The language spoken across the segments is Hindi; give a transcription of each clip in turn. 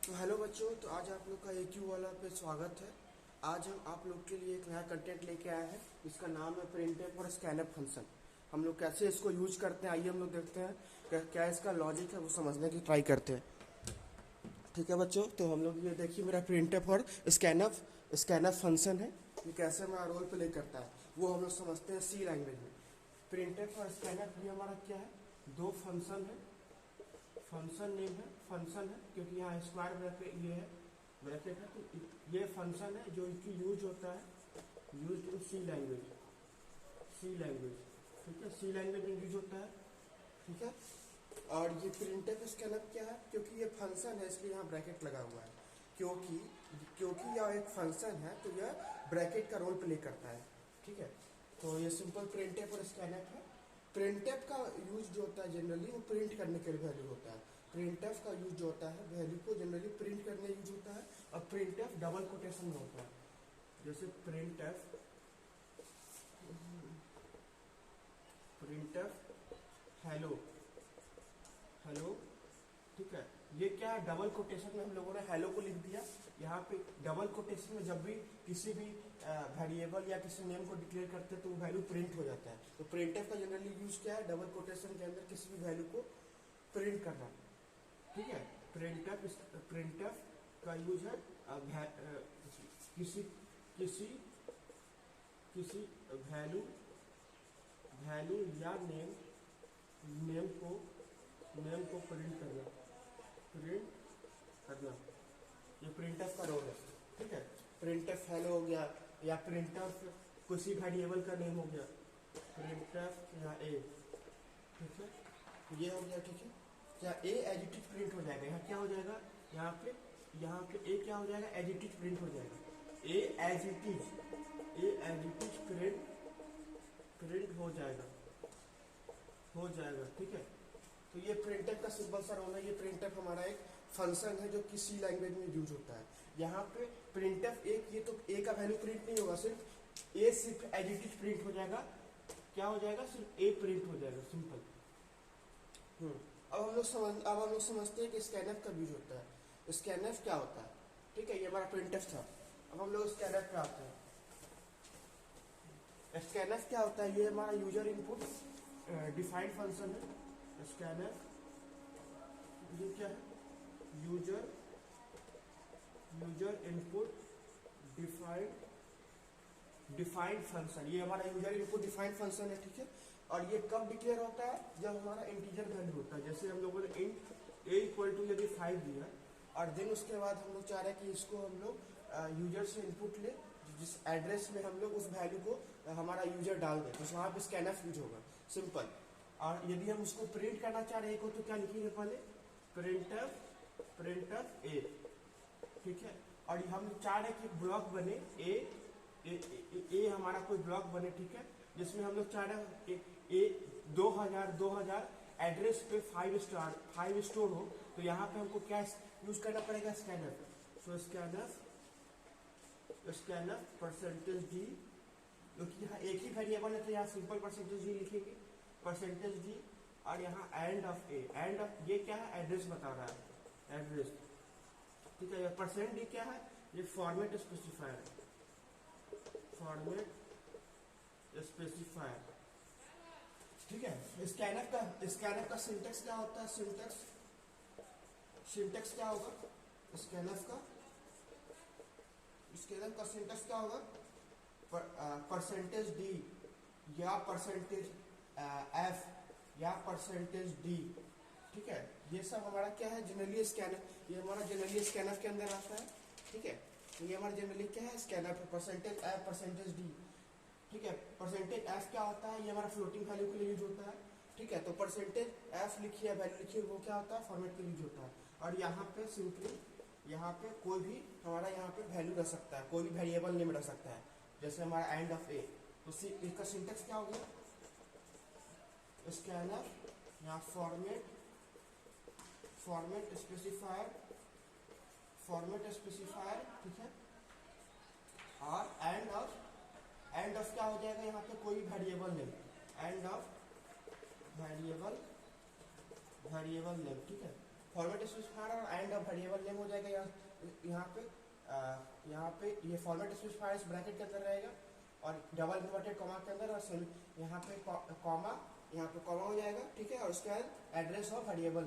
तो हेलो बच्चों, तो आज आप लोग का AQ वाला पे स्वागत है। आज हम आप लोग के लिए एक नया कंटेंट लेके आए हैं। इसका नाम है प्रिंटफ और स्कैनअप फंक्शन। हम लोग कैसे इसको यूज करते हैं, आइए हम लोग देखते हैं क्या इसका लॉजिक है, वो समझने की ट्राई करते हैं। ठीक है बच्चों, तो हम लोग ये देखिए मेरा प्रिंटफ और स्कैनअप स्कैनअप फंक्शन है। ये कैसे हमारा रोल प्ले करता है वो हम लोग समझते हैं सी लैंग्वेज में। प्रिंटफ और स्कैनअप ये हमारा क्या है, दो फंक्शन है। फंक्शन नेम है, फंक्शन है क्योंकि यहाँ स्क्वायर ब्रैकेट ये है, ब्रैकेट है, तो ये फंक्शन है जो इसकी यूज होता है, use in C language. C language, ठीक है, सी लैंग्वेज में यूज होता है। ठीक है, और ये प्रिंटफ स्कैनअप क्या है, क्योंकि ये फंक्शन है इसलिए यहाँ ब्रैकेट लगा हुआ है। क्योंकि क्योंकि यह एक फंक्शन है तो यह ब्रैकेट का रोल प्ले करता है। ठीक है, तो ये सिंपल प्रिंटफ और स्कैनअप है। प्रिंटफ का यूज जो होता है जनरली वो प्रिंट करने के लिए वैल्यू होता है। प्रिंटफ का यूज जो होता है वैल्यू को जनरली प्रिंट करने यूज होता है, और प्रिंटफ डबल कोटेशन में होता है। जैसे प्रिंटफ हेलो हेलो, ठीक है, ये क्या है, डबल कोटेशन में हम लोगों ने हेलो को लिख दिया। यहाँ पे डबल कोटेशन में जब भी किसी भी वेरिएबल या किसी नेम को डिक्लेयर करते हैं तो वो वैल्यू प्रिंट हो जाता है। तो प्रिंटफ का जनरली यूज क्या है, डबल कोटेशन के अंदर किसी भी वैल्यू को प्रिंट करना। ठीक है, प्रिंटफ का यूज है किसी किसी किसी वैल्यू वैल्यू या नेम को प्रिंट करना। ये प्रिंटफ का रोल है। ठीक है, प्रिंटफ हेलो हो गया, या प्रिंटफ किसी वेरिएबल का नेम हो गया, प्रिंटफ या ए। ठीक है, ये हो गया। ठीक है, क्या ए एज इट इज प्रिंट हो जाएगा, यहाँ क्या हो जाएगा, यहाँ पे ए क्या हो जाएगा, एज इट इज प्रिंट हो जाएगा। ए एज इट इज प्रिंट हो जाएगा। ठीक है, तो ये प्रिंटफ का सिंपल सा रोल है। ये प्रिंटफ हमारा एक फंक्शन है जो किसी लैंग्वेज में यूज होता है। यहाँ पे प्रिंटफ एक, ये तो ए का वैल्यू प्रिंट नहीं होगा, सिर्फ ए सिर्फ एज इट इज प्रिंट हो जाएगा। क्या हो जाएगा, सिर्फ ए प्रिंट हो जाएगा, सिंपल। अब हम लोग समझते हैं कि स्कैनफ का यूज होता है। स्कैनफ क्या होता है, ठीक है, ये हमारा प्रिंटफ था। अब हम लोग स्कैनफ पे आते हैं। स्कैनफ क्या होता है, ये हमारा यूजर इनपुट डिफाइंड फंक्शन है। स्कैनफ ये क्या है, यूजर इनपुट डिफाइंड फंक्शन। ये हमारा यूजर इनपुट डिफाइंड फंक्शन है। ठीक है, और ये कब डिक्लेयर होता है, जब हमारा इंटीजर वैल्यू होता है। जैसे हम लोगों ने इंट ए इक्वल टू यदि 5 दिया, और देन उसके बाद हम लोग चाह रहे हैं कि इसको हम लोग यूजर से इनपुट ले, जिस एड्रेस में हम लोग उस वैल्यू को हमारा यूजर डाल दें, तो वहाँ पे स्कैनफ यूज होगा, सिंपल। और यदि हम उसको प्रिंट करना चाह रहे हैं तो क्या लिखेंगे, पहले प्रिंटफ ए। ठीक है, और हम चाह रहे हैं कि ब्लॉक बने ए हमारा कोई ब्लॉक बने। ठीक है, जिसमें हम लोग चाह रहे हैं ए 2000 एड्रेस पे 5 स्टोर हो, तो यहाँ पे हमको क्या यूज करना पड़ेगा, स्कैनर। सो स्कैनर परसेंटेज डी, क्योंकि यहाँ एक ही वेरिएबल है तो यहाँ सिंपल परसेंटेज डी लिखेंगे, परसेंटेज डी। और यहाँ end of A, end of ये क्या है, एड्रेस बता रहा है, एड्रेस। ठीक है, परसेंट डी क्या है, ये फॉर्मेट स्पेसिफायर है, फॉर्मेट स्पेसिफायर। ठीक है, स्कैनफ का सिंटेक्स क्या होता है, सिंटेक्स क्या होगा, स्कैनफ का सिंटेक्स क्या होगा, परसेंटेज डी या परसेंटेज एफ या परसेंटेज डी। ठीक है, ये सब हमारा क्या है, जनरली स्कैनफ, ये हमारा जनरली स्कैनफ के अंदर आता है। ठीक है, तो ये हमारा जनरली क्या है, स्कैनफ है, परसेंटेज एफ परसेंटेज डी। ठीक है, परसेंटेज एफ क्या होता है, ये हमारा फ्लोटिंग वैल्यू के लिए यूज होता है। ठीक है, तो परसेंटेज एफ लिखिए, वैल्यू लिखिए, वो क्या होता है, फॉर्मेट के लिए यूज होता है। और यहाँ पे सिंपली यहाँ पे कोई भी हमारा यहाँ पे वैल्यू रह सकता है, कोई भी वेरिएबल नेम रह सकता है, जैसे हमारा एंड ऑफ ए। तो इसका सिंटेक्स क्या हो गया, स्कैनफ यहाँ फॉर्मेट स्पेसिफायर। ठीक है, और एंड ऑफ क्या हो जाएगा, यहाँ पे कोई variable name, end of variable name. ठीक है, फॉर्मेट स्पेसिफायर और एंड ऑफ वेरिएबल नेम हो जाएगा यहाँ पे ये फॉर्मेट स्पेसिफायर इस ब्रैकेट के अंदर रहेगा और डबल इन्वर्टेड कॉमा के अंदर, और यहाँ पे कॉमा हो जाएगा, ठीक है। और उसके बाद एड्रेस ऑफ वेरिएबल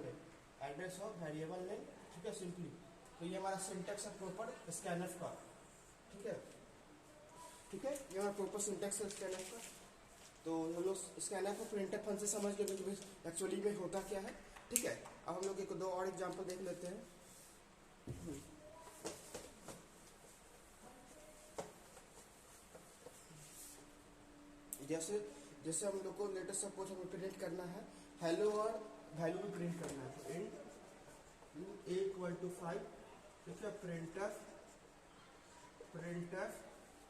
नेम, ठीक है, सिंपली। तो ये हमारा सिंटेक्स है प्रॉपर स्कैनफ का, ठीक है, ये हमारा प्रॉपर सिंटेक्स है स्कैनफ का। तो हम लोग स्कैनफ और प्रिंटफ फंक्शन समझ गए कि एक्चुअली में होता क्या है, ठीक है। अब हम लोग एक दो और एग्जांपल देख लेते हैं। जैसे हम लोग को लेटेस्ट सपोज हमें प्रिंट करना है हेलो और वैल्यू भी प्रिंट करना है, तो इंट a=5, ठीक है,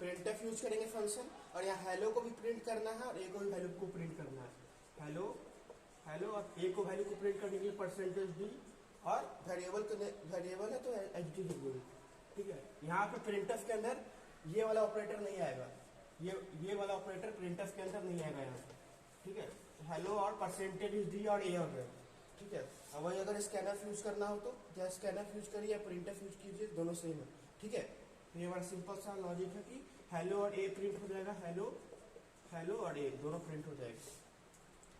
प्रिंटफ यूज करेंगे फंक्शन, और यहाँ हेलो को भी प्रिंट करना है और ए को भी वैल्यू को प्रिंट करना है। हेलो और ए को वैल्यू को प्रिंट करने के लिए %d, और वेरिएबल है तो एच डी, ठीक है। यहाँ पे प्रिंटफ के अंदर ये वाला ऑपरेटर नहीं आएगा, ये वाला ऑपरेटर प्रिंटफ के अंदर नहीं आएगा यहाँ, ठीक है। हेलो और %d और ए हो गया, ठीक है। अब वही अगर स्कैनफ यूज करना हो तो या स्कैनफ यूज करिए या प्रिंटफ यूज कीजिए, दोनों सेम है, ठीक है। तो ये बड़ा सिंपल सा लॉजिक है कि हेलो और ए प्रिंट हो जाएगा, हेलो और ए दोनों प्रिंट हो जाएगा,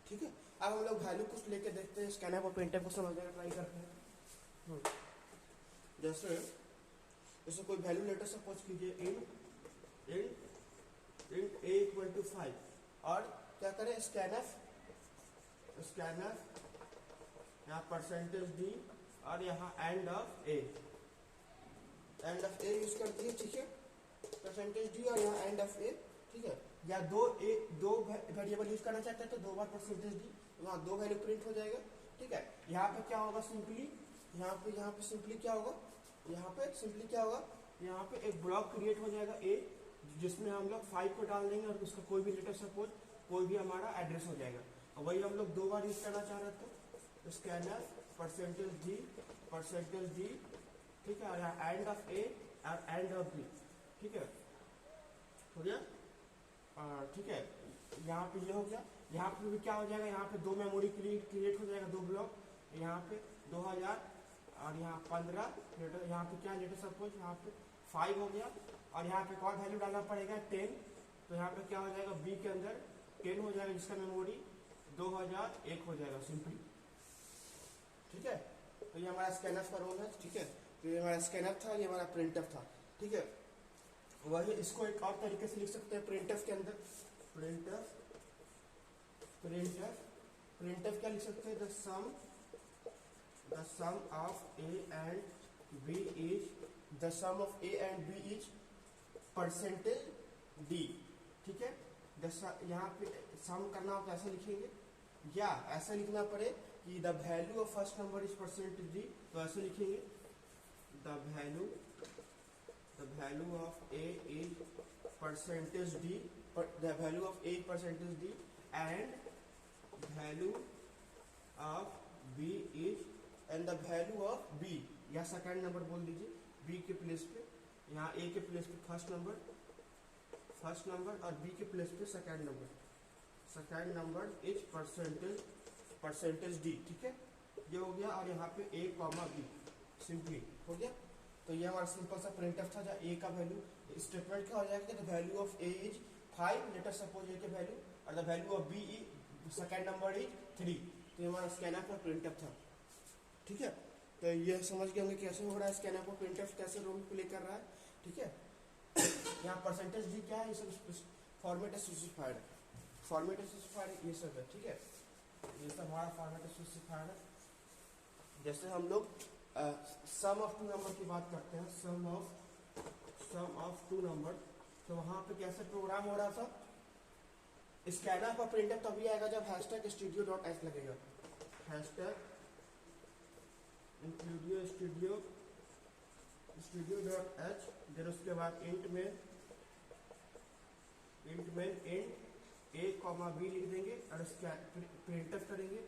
ठीक है। अब हम लोग वैल्यू कुछ लेके देखते हैं, स्कैनफ और प्रिंटफ को समझने का ट्राई करते हैं। जैसे कोई वैल्यू लेटर सपोज कीजिए इंट a=5, और क्या करें स्कैनफ यहाँ %d और यहाँ एंड ऑफ ए यूज कर दिए, ठीक है, %d और यहाँ एंड ऑफ ए, ठीक है। या दो वेरिएबल यूज करना चाहते हैं तो 2 बार %d, वहाँ 2 वैल्यू प्रिंट हो जाएगा, ठीक है। यहाँ पे क्या होगा सिंपली, यहाँ पे सिंपली क्या होगा, यहाँ पे एक ब्लॉक क्रिएट हो जाएगा ए, जिसमें हम लोग 5 को डाल देंगे और उसका कोई भी लेटर सपोज कोई भी हमारा एड्रेस हो जाएगा। और वही हम लोग 2 बार यूज करना चाह रहे थे, स्कैनर %d, ठीक है, और यहाँ एंड ऑफ ए और एंड ऑफ बी, ठीक है, हो गया, ठीक है। यहाँ पे ये हो गया, यहाँ पे भी क्या हो जाएगा, यहाँ पे 2 मेमोरी क्रिएट हो जाएगा, 2 ब्लॉक, यहाँ पे 2000 और यहाँ 15 लेटर, यहाँ पे क्या लेटर सपोज यहाँ पे 5 हो गया, और यहाँ पे कौन वैल्यू डालना पड़ेगा 10, तो यहाँ पे क्या हो जाएगा बी के अंदर 10 हो जाएगा, जिसका मेमोरी 2001 हो जाएगा सिंपली, ठीक है। तो ये हमारा स्कैनफ का रोल है, ठीक है। तो ये हमारा स्कैनफ था, ये हमारा प्रिंटफ था, ठीक है। वही इसको एक और तरीके से लिख सकते हैं प्रिंटफ के अंदर, प्रिंटफ क्या लिख सकते हैं, the sum of a and b is %d, ठीक है। यहाँ पे सम करना हो तो ऐसे लिखेंगे, या ऐसा लिखना पड़े कि the value of first number is %d, तो ऐसे लिखेंगे the value of a is %d, the value of a %d and value of b is and the value of b, या सेकंड नंबर बोल दीजिए, b के प्लेस पे यहाँ a के प्लेस पे फर्स्ट नंबर और b के प्लेस पे सेकंड नंबर इज %d, ठीक है, ये हो गया। और यहाँ पे a, b सिंपली हो गया। तो ये हमारा सिंपल सा प्रिंटफ था, जहाँ a का वैल्यू स्टेटमेंट क्या हो जाएगा, the value of a is 5, later suppose a के वैल्यू, और the value of b is second number is 3। तो ये हमारा स्कैनफ और प्रिंटफ था, ठीक है। तो ये समझ गए होंगे कैसे हो रहा है स्कैनफ और प्रिंटफ, कैसे रोल प्ले कर रहा है, ठीक है। यहाँ %d क्या है, ये सब फॉर्मेट स्पेसिफाइड ये सब है, ठीक है। ये सब हमारा फॉर्मेट स्पेसिफाइड है। जैसे हम लोग सम ऑफ 2 नंबर की बात करते हैं, सम ऑफ 2 नंबर, तो वहां पे कैसे प्रोग्राम हो रहा था, स्कैनफ और प्रिंटफ तभी आएगा जब #studio.h लगेगा, #studio.h, फिर उसके बाद इंट में a, b लिख देंगे और प्रिंटफ करेंगे,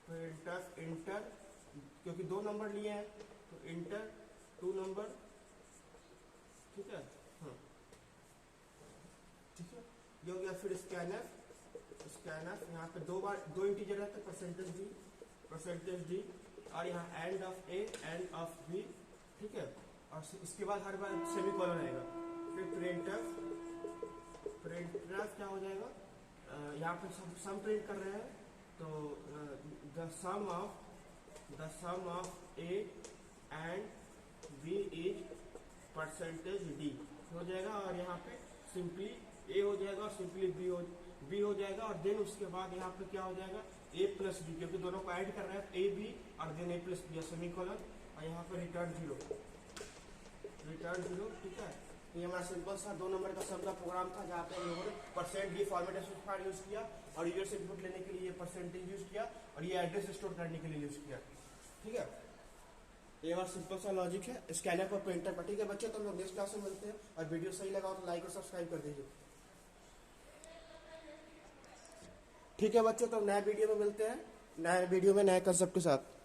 प्रिंटफ इंटर, क्योंकि 2 नंबर लिए हैं तो इंटर 2 नंबर, ठीक है, हाँ, ठीक है, ये हो गया। फिर स्कैनर, यहाँ पे दो इंटीजर है तो परसेंटेज डी, और यहाँ end of A end of B, ठीक है। और इसके बाद हर बार सेमीकोलन आएगा। फिर प्रिंटफ क्या हो जाएगा, यहाँ पे सम प्रिंट कर रहे हैं तो the sum of A and B is percentage D हो जाएगा, और यहाँ पे सिंपली ए हो जाएगा और सिंपली बी हो जाएगा, और देन उसके बाद यहाँ पे क्या हो जाएगा ए प्लस बी, क्योंकि दोनों को ऐड कर रहे हैं, ए बी और देन ए प्लस बी सेमीकोलन, और यहाँ पे रिटर्न जीरो, ठीक है। ये हमारा सिंपल सा 2 नंबर का सम का प्रोग्राम था, जहाँ पे हम लोगों ने percent D format specifier use किया, और यूएस इनपुट लेने के लिए परसेंटेज यूज किया, और ये एड्रेस स्टोर करने के लिए यूज किया, ठीक है। ये हमारा सिंपल सा लॉजिक है स्कैनर पर प्रिंटर पर, ठीक है बच्चे। तो हम लोग नेक्स्ट क्लास में मिलते हैं, और वीडियो सही लगा तो लाइक और सब्सक्राइब कर दीजिए, ठीक है बच्चों। तो नए वीडियो में मिलते हैं, नए वीडियो में नए कंसेप्ट के साथ।